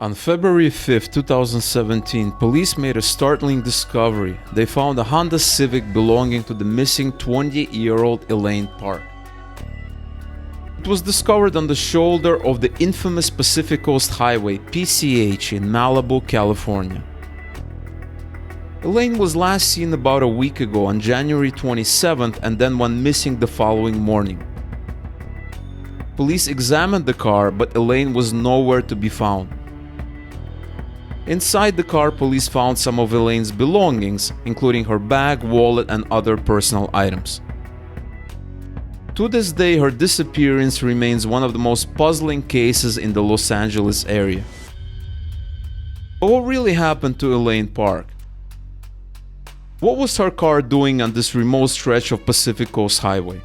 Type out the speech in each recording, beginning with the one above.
On February 5, 2017, police made a startling discovery. They found a Honda Civic belonging to the missing 20-year-old ELAINE Park. It was discovered on the shoulder of the infamous Pacific Coast Highway, PCH, in Malibu, California. ELAINE was last seen about a week ago on January 27th and then went missing the following morning. Police examined the car, but ELAINE was nowhere to be found. Inside the car, police found some of ELAINE's belongings, including her bag, wallet, and other personal items. To this day, her disappearance remains one of the most puzzling cases in the Los Angeles area. But what really happened to ELAINE Park? What was her car doing on this remote stretch of Pacific Coast Highway?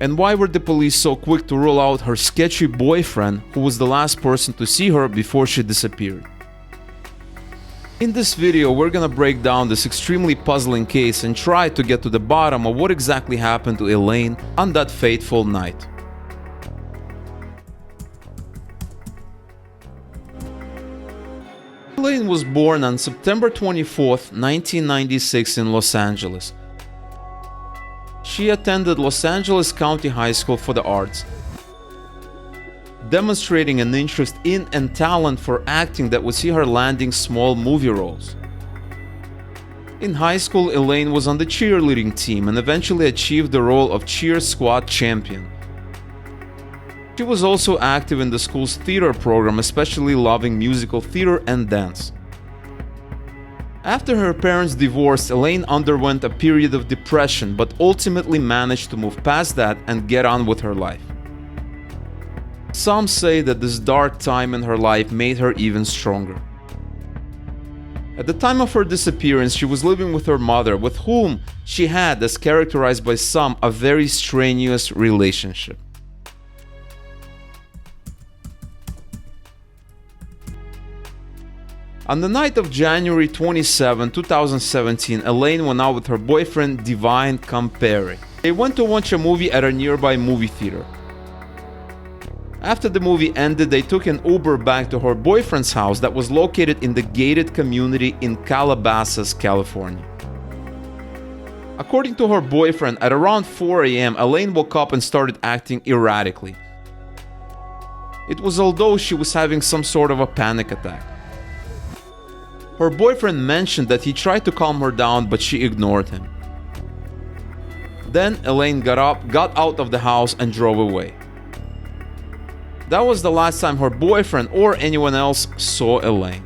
And why were the police so quick to rule out her sketchy boyfriend, who was the last person to see her before she disappeared? In this video, we're gonna break down this extremely puzzling case and try to get to the bottom of what exactly happened to ELAINE on that fateful night. ELAINE was born on September 24, 1996 in Los Angeles. She attended Los Angeles County High School for the Arts, demonstrating an interest in and talent for acting that would see her landing small movie roles. In high school, ELAINE was on the cheerleading team and eventually achieved the role of cheer squad champion. She was also active in the school's theater program, especially loving musical theater and dance. After her parents divorced, ELAINE underwent a period of depression, but ultimately managed to move past that and get on with her life. Some say that this dark time in her life made her even stronger. At the time of her disappearance, she was living with her mother, with whom she had, as characterized by some, a very strenuous relationship. On the night of January 27, 2017, ELAINE went out with her boyfriend Divine Campere. They went to watch a movie at a nearby movie theater. After the movie ended, they took an Uber back to her boyfriend's house that was located in the gated community in Calabasas, California. According to her boyfriend, at around 4 a.m., ELAINE woke up and started acting erratically. It was as though she was having some sort of a panic attack. Her boyfriend mentioned that he tried to calm her down, but she ignored him. Then ELAINE got up, got out of the house, and drove away. That was the last time her boyfriend or anyone else saw ELAINE.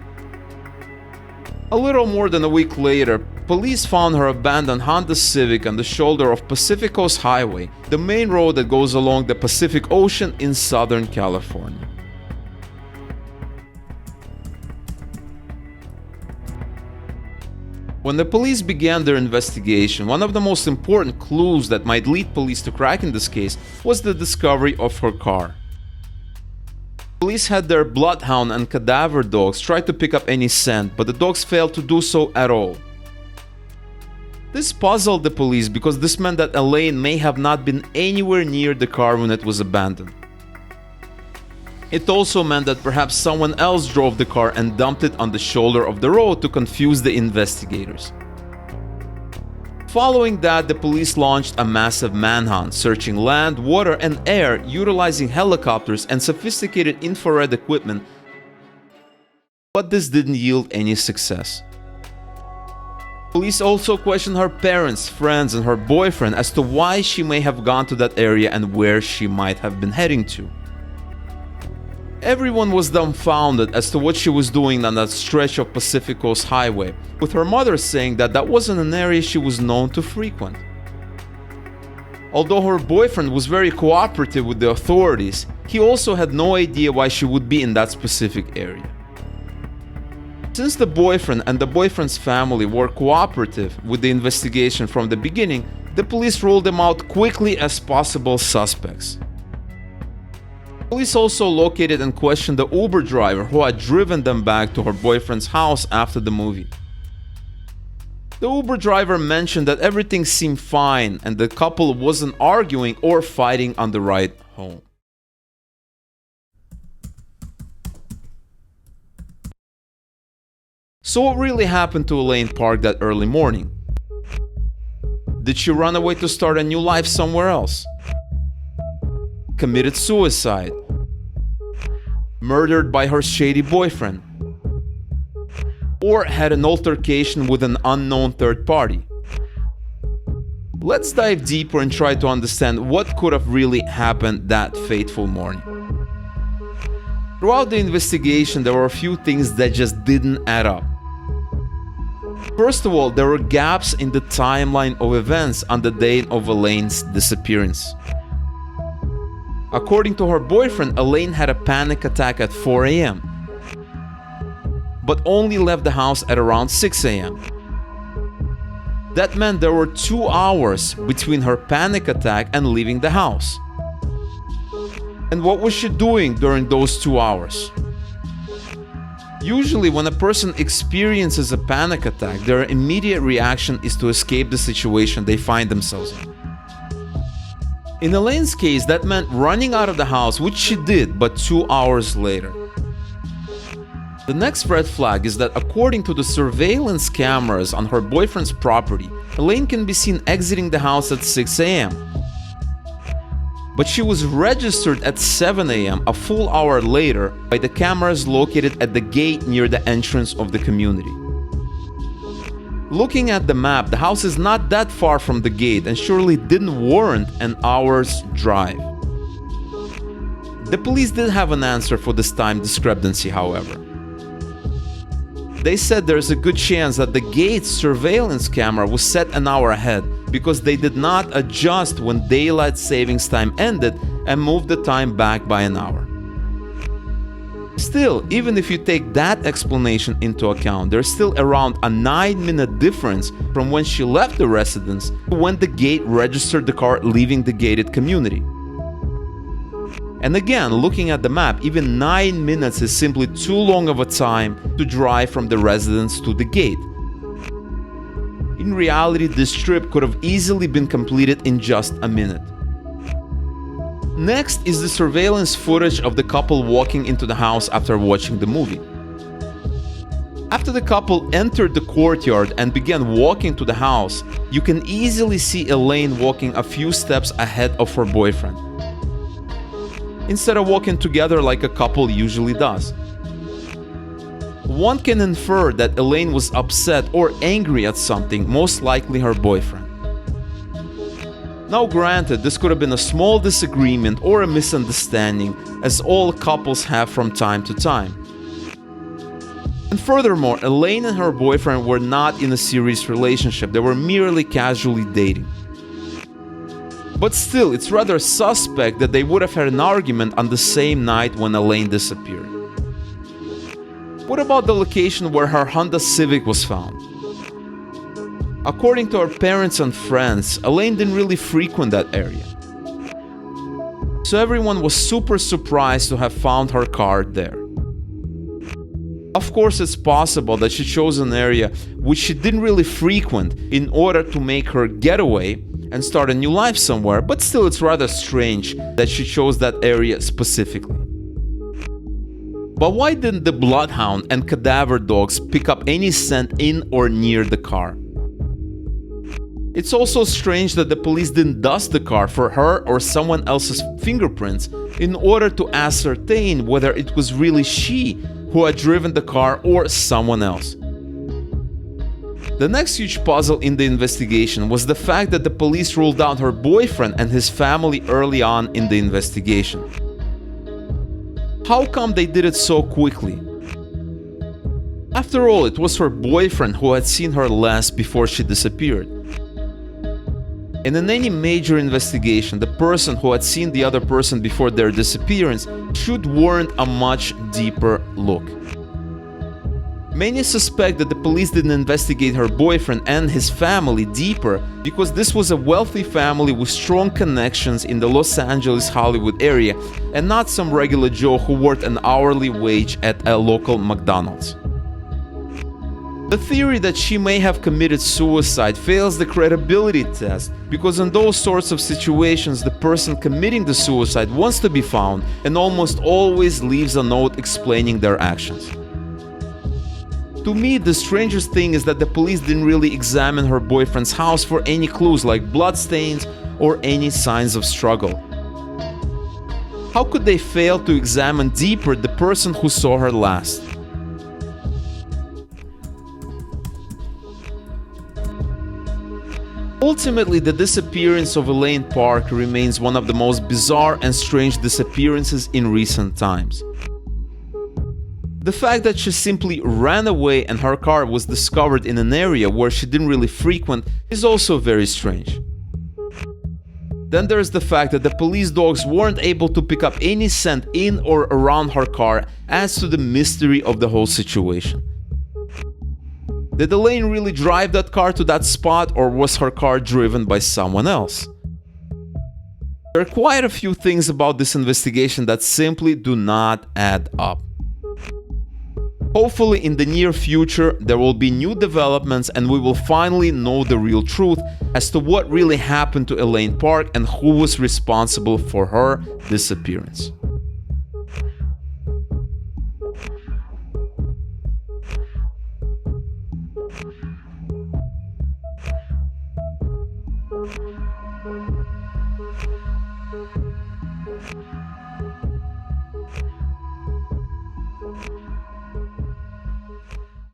A little more than a week later, police found her abandoned Honda Civic on the shoulder of Pacific Coast Highway, the main road that goes along the Pacific Ocean in Southern California. When the police began their investigation, one of the most important clues that might lead police to cracking this case was the discovery of her car. Police had their bloodhound and cadaver dogs try to pick up any scent, but the dogs failed to do so at all. This puzzled the police because this meant that ELAINE may have not been anywhere near the car when it was abandoned. It also meant that perhaps someone else drove the car and dumped it on the shoulder of the road to confuse the investigators. Following that, the police launched a massive manhunt, searching land, water, and air, utilizing helicopters and sophisticated infrared equipment, but this didn't yield any success. Police also questioned her parents, friends, and her boyfriend as to why she may have gone to that area and where she might have been heading to. Everyone was dumbfounded as to what she was doing on that stretch of Pacific Coast Highway, with her mother saying that that wasn't an area she was known to frequent. Although her boyfriend was very cooperative with the authorities, he also had no idea why she would be in that specific area. Since the boyfriend and the boyfriend's family were cooperative with the investigation from the beginning, the police ruled them out quickly as possible suspects. Police also located and questioned the Uber driver who had driven them back to her boyfriend's house after the movie. The Uber driver mentioned that everything seemed fine and the couple wasn't arguing or fighting on the ride home. So what really happened to ELAINE Park that early morning? Did she run away to start a new life somewhere else? Committed suicide? Murdered by her shady boyfriend? Or had an altercation with an unknown third party? Let's dive deeper and try to understand what could have really happened that fateful morning. Throughout the investigation, there were a few things that just didn't add up. First of all, there were gaps in the timeline of events on the day of ELAINE's disappearance. According to her boyfriend, ELAINE had a panic attack at 4 a.m., but only left the house at around 6 a.m. That meant there were 2 hours between her panic attack and leaving the house. And what was she doing during those 2 hours? Usually, when a person experiences a panic attack, their immediate reaction is to escape the situation they find themselves in. In ELAINE's case, that meant running out of the house, which she did, but 2 hours later. The next red flag is that according to the surveillance cameras on her boyfriend's property, ELAINE can be seen exiting the house at 6 a.m. But she was registered at 7 a.m., a full hour later, by the cameras located at the gate near the entrance of the community. Looking at the map, the house is not that far from the gate and surely didn't warrant an hour's drive. The police did have an answer for this time discrepancy, however. They said there's a good chance that the gate's surveillance camera was set an hour ahead because they did not adjust when daylight savings time ended and moved the time back by an hour. Still, even if you take that explanation into account, there's still around a 9-minute difference from when she left the residence to when the gate registered the car leaving the gated community. And again, looking at the map, even 9 minutes is simply too long of a time to drive from the residence to the gate. In reality, this trip could have easily been completed in just a minute. Next is the surveillance footage of the couple walking into the house after watching the movie. After the couple entered the courtyard and began walking to the house, you can easily see ELAINE walking a few steps ahead of her boyfriend, instead of walking together like a couple usually does. One can infer that ELAINE was upset or angry at something, most likely her boyfriend. Now granted, this could have been a small disagreement or a misunderstanding, as all couples have from time to time. And furthermore, ELAINE and her boyfriend were not in a serious relationship, they were merely casually dating. But still, it's rather suspect that they would have had an argument on the same night when ELAINE disappeared. What about the location where her Honda Civic was found? According to her parents and friends, ELAINE didn't really frequent that area. So everyone was super surprised to have found her car there. Of course, it's possible that she chose an area which she didn't really frequent in order to make her getaway and start a new life somewhere, but still it's rather strange that she chose that area specifically. But why didn't the bloodhound and cadaver dogs pick up any scent in or near the car? It's also strange that the police didn't dust the car for her or someone else's fingerprints in order to ascertain whether it was really she who had driven the car or someone else. The next huge puzzle in the investigation was the fact that the police ruled out her boyfriend and his family early on in the investigation. How come they did it so quickly? After all, it was her boyfriend who had seen her last before she disappeared. And in any major investigation, the person who had seen the other person before their disappearance should warrant a much deeper look. Many suspect that the police didn't investigate her boyfriend and his family deeper because this was a wealthy family with strong connections in the Los Angeles, Hollywood area, and not some regular Joe who worked an hourly wage at a local McDonald's. The theory that she may have committed suicide fails the credibility test because in those sorts of situations the person committing the suicide wants to be found and almost always leaves a note explaining their actions. To me, the strangest thing is that the police didn't really examine her boyfriend's house for any clues like bloodstains or any signs of struggle. How could they fail to examine deeper the person who saw her last? Ultimately, the disappearance of ELAINE Park remains one of the most bizarre and strange disappearances in recent times. The fact that she simply ran away and her car was discovered in an area where she didn't really frequent is also very strange. Then there's the fact that the police dogs weren't able to pick up any scent in or around her car adds to the mystery of the whole situation. Did ELAINE really drive that car to that spot, or was her car driven by someone else? There are quite a few things about this investigation that simply do not add up. Hopefully in the near future there will be new developments and we will finally know the real truth as to what really happened to ELAINE Park and who was responsible for her disappearance.